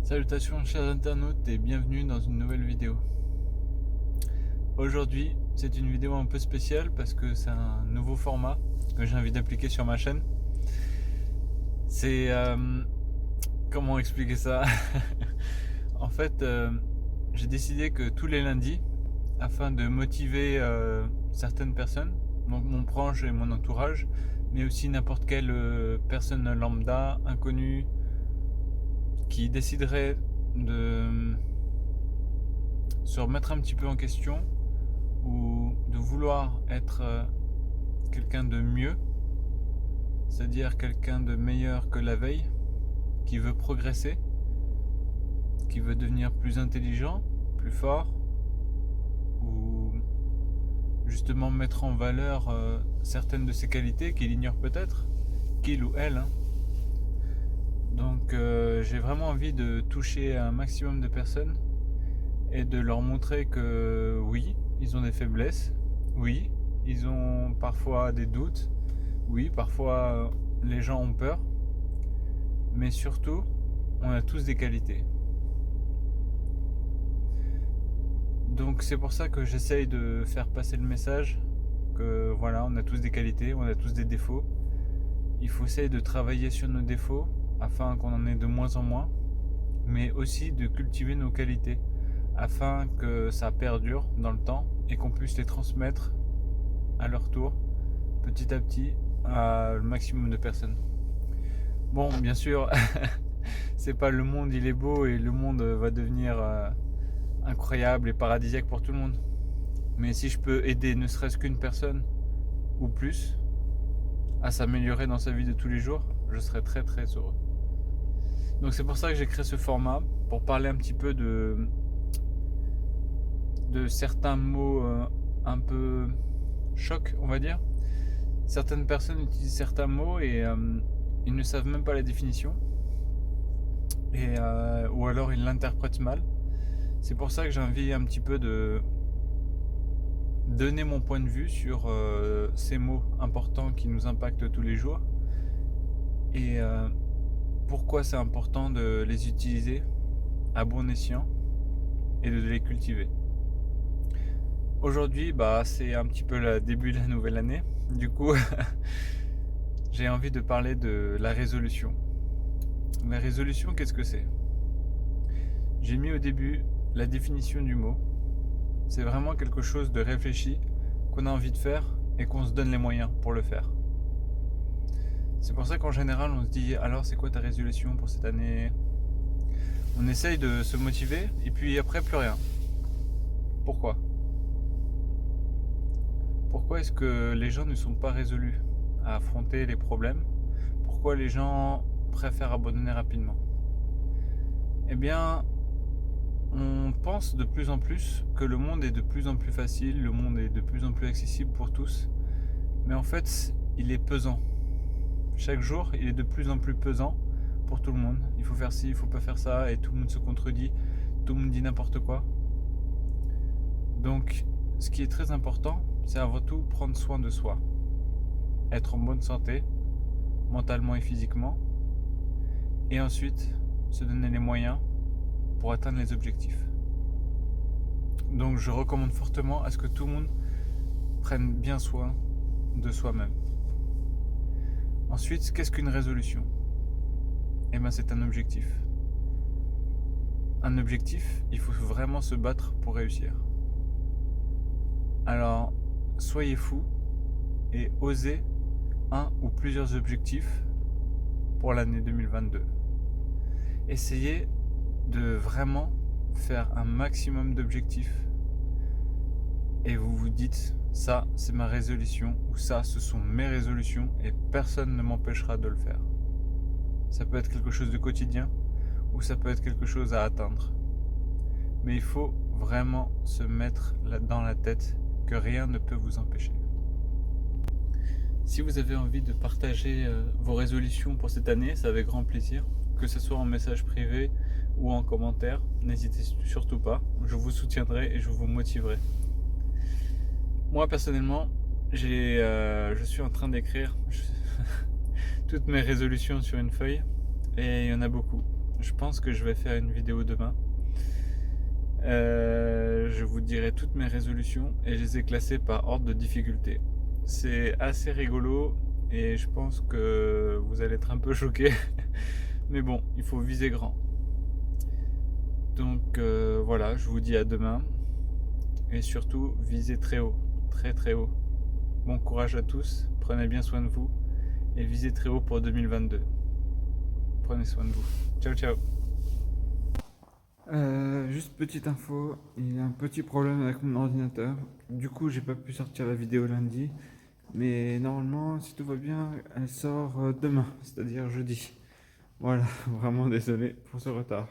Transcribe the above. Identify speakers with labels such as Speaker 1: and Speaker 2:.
Speaker 1: Salutations chers internautes et bienvenue dans une nouvelle vidéo. Aujourd'hui c'est une vidéo un peu spéciale parce que c'est un nouveau format que j'ai envie d'appliquer sur ma chaîne. C'est... comment expliquer ça? En fait j'ai décidé que tous les lundis, afin de motiver certaines personnes, donc mon proche et mon entourage, mais aussi n'importe quelle personne lambda, inconnue, qui déciderait de se remettre un petit peu en question ou de vouloir être quelqu'un de mieux, c'est-à-dire quelqu'un de meilleur que la veille, qui veut progresser, qui veut devenir plus intelligent, plus fort, ou justement mettre en valeur certaines de ses qualités qu'il ignore peut-être, qu'il ou elle, hein. Donc j'ai vraiment envie de toucher un maximum de personnes et de leur montrer que oui, ils ont des faiblesses, oui, ils ont parfois des doutes, oui, parfois les gens ont peur, mais surtout, on a tous des qualités. Donc c'est pour ça que j'essaye de faire passer le message que voilà, on a tous des qualités, on a tous des défauts. Il faut essayer de travailler sur nos défauts afin qu'on en ait de moins en moins, mais aussi de cultiver nos qualités afin que ça perdure dans le temps et qu'on puisse les transmettre à leur tour petit à petit à le maximum de personnes. Bon, bien sûr, c'est pas le monde il est beau et le monde va devenir incroyable et paradisiaque pour tout le monde. Mais si je peux aider ne serait-ce qu'une personne ou plus à s'améliorer dans sa vie de tous les jours, je serais très très heureux. Donc c'est pour ça que j'ai créé ce format, pour parler un petit peu de certains mots un peu chocs, on va dire. Certaines personnes utilisent certains mots et ils ne savent même pas la définition, ou alors ils l'interprètent mal. C'est pour ça que j'ai envie un petit peu de donner mon point de vue sur ces mots importants qui nous impactent tous les jours et pourquoi c'est important de les utiliser à bon escient et de les cultiver. Aujourd'hui, c'est un petit peu le début de la nouvelle année. Du coup, j'ai envie de parler de la résolution. La résolution, qu'est-ce que c'est? J'ai mis au début la définition du mot. C'est vraiment quelque chose de réfléchi qu'on a envie de faire et qu'on se donne les moyens pour le faire. C'est pour ça qu'en général, on se dit alors c'est quoi ta résolution pour cette année? On essaye de se motiver et puis après plus rien. Pourquoi? Pourquoi est-ce que les gens ne sont pas résolus à affronter les problèmes? Pourquoi les gens préfèrent abandonner rapidement? Eh bien, on pense de plus en plus que le monde est de plus en plus facile, le monde est de plus en plus accessible pour tous, mais en fait, il est pesant. Chaque jour, il est de plus en plus pesant pour tout le monde. Il faut faire ci, il faut pas faire ça, et tout le monde se contredit, tout le monde dit n'importe quoi. Donc, ce qui est très important, c'est avant tout prendre soin de soi, être en bonne santé, mentalement et physiquement, et ensuite se donner les moyens pour atteindre les objectifs. Donc je recommande fortement à ce que tout le monde prenne bien soin de soi-même. Ensuite, qu'est-ce qu'une résolution? Eh bien, c'est un objectif. Un objectif, il faut vraiment se battre pour réussir. Alors, soyez fous et osez un ou plusieurs objectifs pour l'année 2022. Essayez de vraiment faire un maximum d'objectifs et vous vous dites ça c'est ma résolution ou ça ce sont mes résolutions et personne ne m'empêchera de le faire. Ça peut être quelque chose de quotidien ou ça peut être quelque chose à atteindre, mais il faut vraiment se mettre dans la tête que rien ne peut vous empêcher. Si vous avez envie de partager vos résolutions pour cette année, c'est avec grand plaisir, que ce soit en message privé ou en commentaire, n'hésitez surtout pas, je vous soutiendrai et je vous motiverai. Moi personnellement, je suis en train d'écrire toutes mes résolutions sur une feuille et il y en a beaucoup. Je pense que je vais faire une vidéo demain. Je vous dirai toutes mes résolutions et je les ai classées par ordre de difficulté. C'est assez rigolo et je pense que vous allez être un peu choqués. Mais bon, il faut viser grand. Donc voilà, je vous dis à demain. Et surtout, visez très haut, très très haut. Bon courage à tous, prenez bien soin de vous et visez très haut pour 2022. Prenez soin de vous. Ciao ciao. Juste petite info, il y a un petit problème avec mon ordinateur. Du coup, j'ai pas pu sortir la vidéo lundi. Mais normalement, si tout va bien, elle sort demain, c'est-à-dire jeudi. Voilà, vraiment désolé pour ce retard.